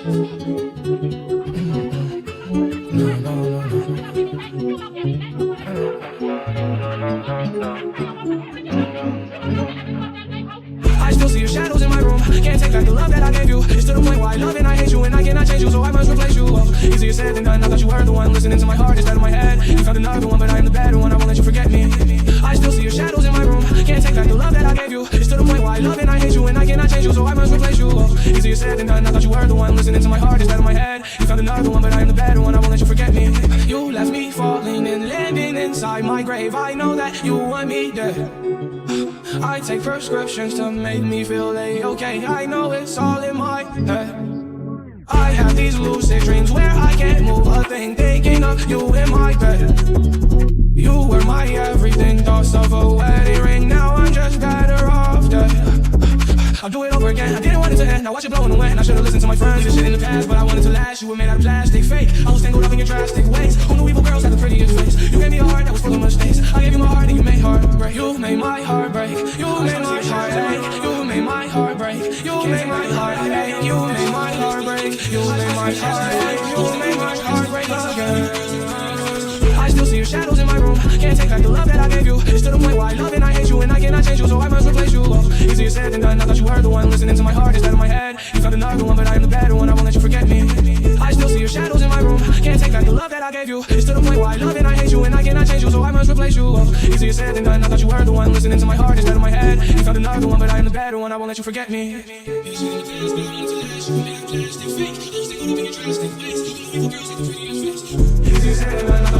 I still see your shadows in my room. Can't take back the love that I gave you. It's to the point where I love and I hate you, and I cannot change you, so I must replace you. Oh, easier said than done. I thought you were the one listening to my heart instead of my head. You found another one, but I am the better one. I won't let you forget me. I still see your shadows in my room. Can't take back the love that I gave you. It's to the point where I love and I hate you, and I cannot change you, so I must replace you. Oh, easier said than done. I thought you were the one listening to my heart instead of my head. You found another one, but I am the better one. I won't let you forget me. You left me falling and landing inside my grave. I know that you want me dead. I take prescriptions to make me feel okay. I know it's all in my head. I have these lucid dreams where I can't move a thing, thinking of you in my bed. You were my everything, thoughts of a wedding ring. Now I'm just better off dead. I'll do it over again. I didn't want it to end. Now watch it blowing away. And I should've listened to my friends. This shit in the past, but I wanted to last. You were made out of plastic, fake. I was tangled up in your drastic ways. Who knew evil girls had the prettiest face? You gave me a heart that was full of mistakes. I gave you my heart and you made heartbreak. You made my heart break. You made my heart ache. You made my heart break. You made my heart ache. You made my heart break. You made my heart ache. You made my heart break again. I still see your shadows in my room. Can't take back the love that I gave you. It's to the point where I love and I hate you, and I cannot change you, so I must replace you. Oh, easier said than done. I thought you were the one listening to my heart instead of my head. You found another one, but I am the better one. I won't let you forget me. I still see your shadows in my room. Can't take back the love that I gave you. It's to the point where I love and I hate you, and I cannot change you, so I must replace you. Oh, easier said than done. I thought you were the one listening to my heart instead of my head. You found another one, but I am the better one. I won't let you forget me. Easier said than done.